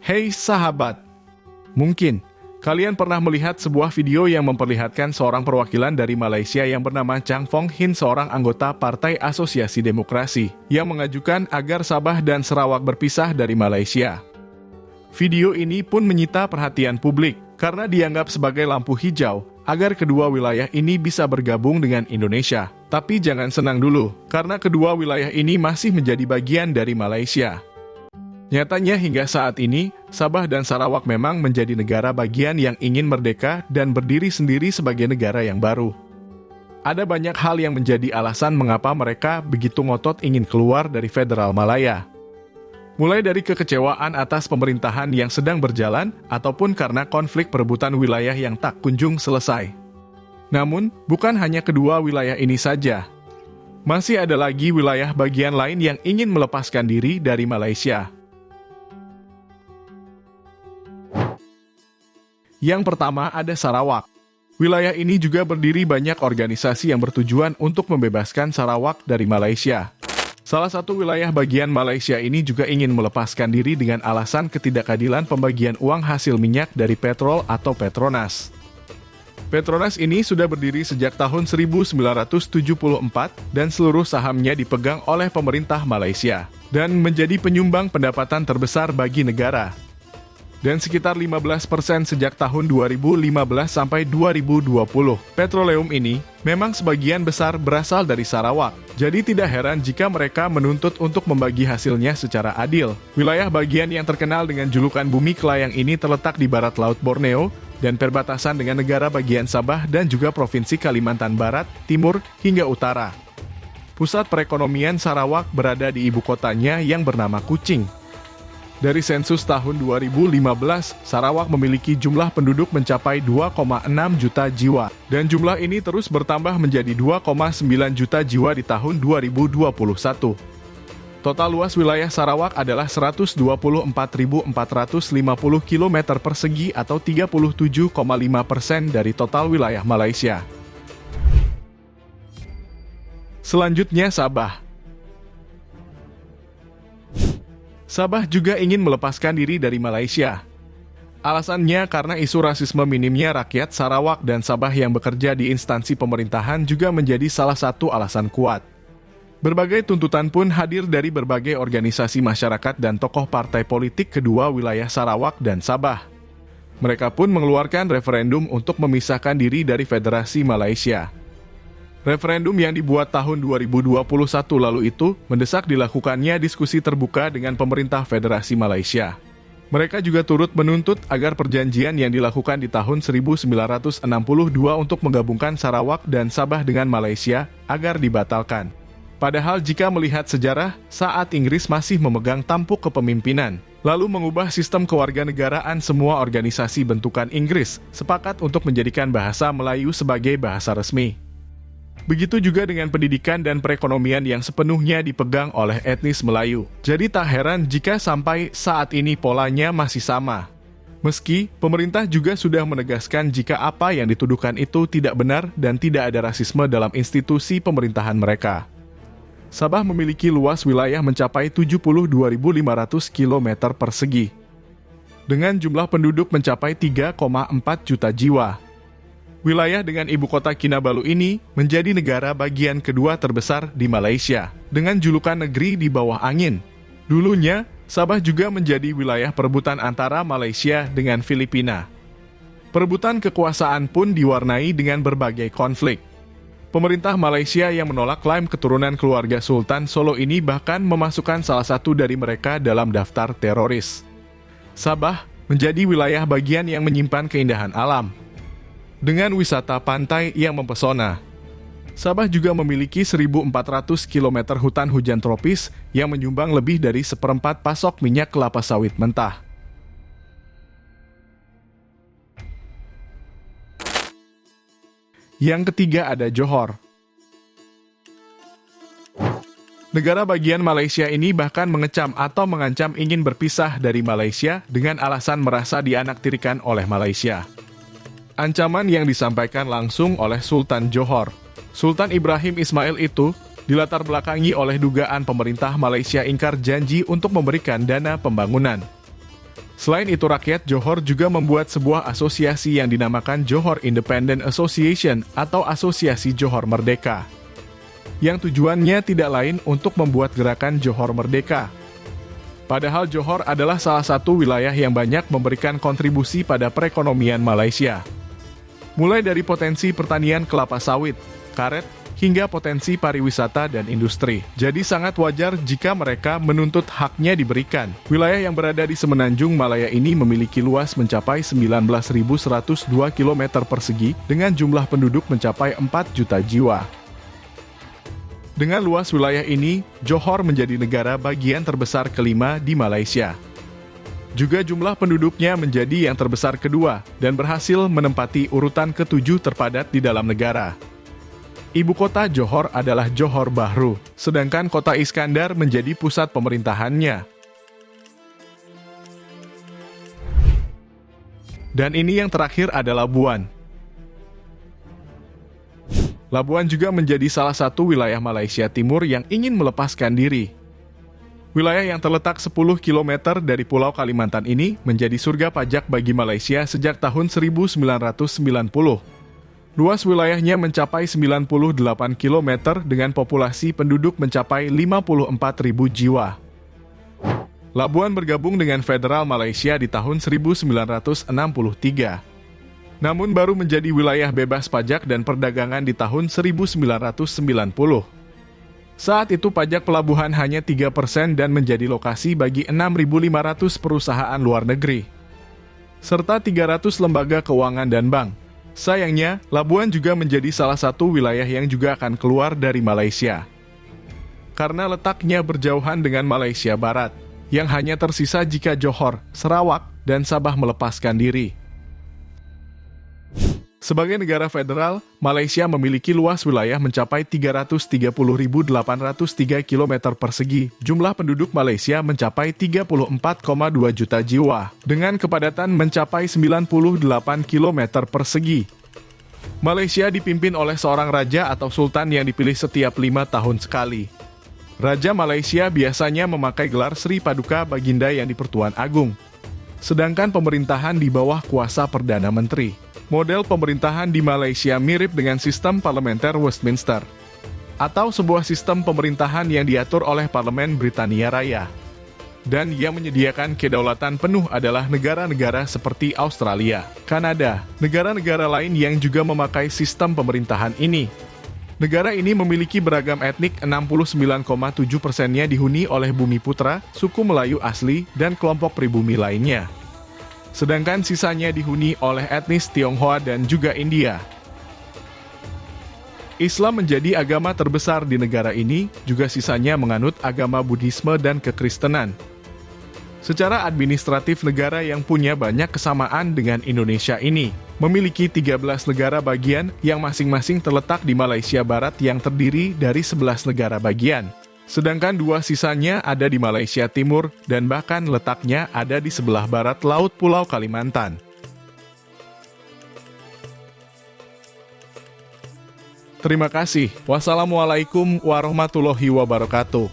Hei sahabat, mungkin kalian pernah melihat sebuah video yang memperlihatkan seorang perwakilan dari Malaysia yang bernama Chang Fong Hin, seorang anggota Partai Asosiasi Demokrasi, yang mengajukan agar Sabah dan Sarawak berpisah dari Malaysia. Video ini pun menyita perhatian publik karena dianggap sebagai lampu hijau agar kedua wilayah ini bisa bergabung dengan Indonesia. Tapi jangan senang dulu, karena kedua wilayah ini masih menjadi bagian dari Malaysia. Nyatanya hingga saat ini, Sabah dan Sarawak memang menjadi negara bagian yang ingin merdeka dan berdiri sendiri sebagai negara yang baru. Ada banyak hal yang menjadi alasan mengapa mereka begitu ngotot ingin keluar dari Federal Malaya. Mulai dari kekecewaan atas pemerintahan yang sedang berjalan, ataupun karena konflik perebutan wilayah yang tak kunjung selesai. Namun, bukan hanya kedua wilayah ini saja. Masih ada lagi wilayah bagian lain yang ingin melepaskan diri dari Malaysia. Yang pertama ada Sarawak. Wilayah ini juga berdiri banyak organisasi yang bertujuan untuk membebaskan Sarawak dari Malaysia. Salah satu wilayah bagian Malaysia ini juga ingin melepaskan diri dengan alasan ketidakadilan pembagian uang hasil minyak dari Petrol atau Petronas. Petronas ini sudah berdiri sejak tahun 1974 dan seluruh sahamnya dipegang oleh pemerintah Malaysia dan menjadi penyumbang pendapatan terbesar bagi negara. Dan sekitar 15% sejak tahun 2015 sampai 2020. Petroleum ini memang sebagian besar berasal dari Sarawak. Jadi tidak heran jika mereka menuntut untuk membagi hasilnya secara adil. Wilayah bagian yang terkenal dengan julukan Bumi Kelayang ini terletak di barat Laut Borneo dan perbatasan dengan negara bagian Sabah dan juga Provinsi Kalimantan Barat, Timur, hingga Utara. Pusat perekonomian Sarawak berada di ibu kotanya yang bernama Kuching. Dari sensus tahun 2015, Sarawak memiliki jumlah penduduk mencapai 2,6 juta jiwa. Dan jumlah ini terus bertambah menjadi 2,9 juta jiwa di tahun 2021. Total luas wilayah Sarawak adalah 124.450 km persegi atau 37,5% dari total wilayah Malaysia. Selanjutnya Sabah. Sabah juga ingin melepaskan diri dari Malaysia. Alasannya karena isu rasisme minimnya rakyat Sarawak dan Sabah yang bekerja di instansi pemerintahan juga menjadi salah satu alasan kuat. Berbagai tuntutan pun hadir dari berbagai organisasi masyarakat dan tokoh partai politik kedua wilayah Sarawak dan Sabah. Mereka pun mengeluarkan referendum untuk memisahkan diri dari Federasi Malaysia. Referendum yang dibuat tahun 2021 lalu itu mendesak dilakukannya diskusi terbuka dengan pemerintah Federasi Malaysia. Mereka juga turut menuntut agar perjanjian yang dilakukan di tahun 1962 untuk menggabungkan Sarawak dan Sabah dengan Malaysia agar dibatalkan. Padahal jika melihat sejarah, saat Inggris masih memegang tampuk kepemimpinan, lalu mengubah sistem kewarganegaraan, semua organisasi bentukan Inggris sepakat untuk menjadikan bahasa Melayu sebagai bahasa resmi. Begitu juga dengan pendidikan dan perekonomian yang sepenuhnya dipegang oleh etnis Melayu. Jadi tak heran jika sampai saat ini polanya masih sama. Meski pemerintah juga sudah menegaskan jika apa yang dituduhkan itu tidak benar dan tidak ada rasisme dalam institusi pemerintahan mereka. Sabah memiliki luas wilayah mencapai 72.500 km persegi. Dengan jumlah penduduk mencapai 3,4 juta jiwa. Wilayah dengan ibu kota Kinabalu ini menjadi negara bagian kedua terbesar di Malaysia, dengan julukan negeri di bawah angin. Dulunya, Sabah juga menjadi wilayah perebutan antara Malaysia dengan Filipina. Perebutan kekuasaan pun diwarnai dengan berbagai konflik. Pemerintah Malaysia yang menolak klaim keturunan keluarga Sultan Solo ini bahkan memasukkan salah satu dari mereka dalam daftar teroris. Sabah menjadi wilayah bagian yang menyimpan keindahan alam, dengan wisata pantai yang mempesona. Sabah juga memiliki 1.400 km hutan hujan tropis yang menyumbang lebih dari 1/4 pasok minyak kelapa sawit mentah. Yang ketiga ada Johor. Negara bagian Malaysia ini bahkan mengecam atau mengancam ingin berpisah dari Malaysia dengan alasan merasa dianaktirikan oleh Malaysia. Ancaman yang disampaikan langsung oleh Sultan Johor, Sultan Ibrahim Ismail itu dilatar belakangi oleh dugaan pemerintah Malaysia ingkar janji untuk memberikan dana pembangunan. Selain itu, rakyat Johor juga membuat sebuah asosiasi yang dinamakan Johor Independent Association atau Asosiasi Johor Merdeka, yang tujuannya tidak lain untuk membuat gerakan Johor Merdeka. Padahal Johor adalah salah satu wilayah yang banyak memberikan kontribusi pada perekonomian Malaysia. Mulai dari potensi pertanian kelapa sawit, karet, hingga potensi pariwisata dan industri. Jadi sangat wajar jika mereka menuntut haknya diberikan. Wilayah yang berada di Semenanjung Malaya ini memiliki luas mencapai 19.102 km persegi dengan jumlah penduduk mencapai 4 juta jiwa. Dengan luas wilayah ini, Johor menjadi negara bagian terbesar kelima di Malaysia. Juga jumlah penduduknya menjadi yang terbesar kedua dan berhasil menempati urutan ke-7 terpadat di dalam negara. Ibu kota Johor adalah Johor Bahru, sedangkan kota Iskandar menjadi pusat pemerintahannya. Dan ini yang terakhir adalah Labuan. Labuan juga menjadi salah satu wilayah Malaysia Timur yang ingin melepaskan diri. Wilayah yang terletak 10 km dari Pulau Kalimantan ini menjadi surga pajak bagi Malaysia sejak tahun 1990. Luas wilayahnya mencapai 98 km dengan populasi penduduk mencapai 54.000 jiwa. Labuan bergabung dengan Federal Malaysia di tahun 1963. Namun baru menjadi wilayah bebas pajak dan perdagangan di tahun 1990. Saat itu pajak pelabuhan hanya 3% dan menjadi lokasi bagi 6.500 perusahaan luar negeri, serta 300 lembaga keuangan dan bank. Sayangnya, Labuan juga menjadi salah satu wilayah yang juga akan keluar dari Malaysia. Karena letaknya berjauhan dengan Malaysia Barat, yang hanya tersisa jika Johor, Sarawak, dan Sabah melepaskan diri. Sebagai negara federal, Malaysia memiliki luas wilayah mencapai 330.803 km persegi. Jumlah penduduk Malaysia mencapai 34,2 juta jiwa, dengan kepadatan mencapai 98 km persegi. Malaysia dipimpin oleh seorang raja atau sultan yang dipilih setiap 5 tahun sekali. Raja Malaysia biasanya memakai gelar Sri Paduka Baginda yang di Pertuan Agung, sedangkan pemerintahan di bawah kuasa Perdana Menteri. Model pemerintahan di Malaysia mirip dengan sistem parlementer Westminster, atau sebuah sistem pemerintahan yang diatur oleh Parlemen Britania Raya. Dan yang menyediakan kedaulatan penuh adalah negara-negara seperti Australia, Kanada, negara-negara lain yang juga memakai sistem pemerintahan ini. Negara ini memiliki beragam etnik, 69,7%-nya dihuni oleh bumi putra, suku Melayu asli, dan kelompok pribumi lainnya. Sedangkan sisanya dihuni oleh etnis Tionghoa dan juga India. Islam menjadi agama terbesar di negara ini, juga sisanya menganut agama Buddhisme dan Kekristenan. Secara administratif, negara yang punya banyak kesamaan dengan Indonesia ini memiliki 13 negara bagian yang masing-masing terletak di Malaysia Barat yang terdiri dari 11 negara bagian. Sedangkan 2 sisanya ada di Malaysia Timur dan bahkan letaknya ada di sebelah barat laut Pulau Kalimantan. Terima kasih. Wassalamualaikum warahmatullahi wabarakatuh.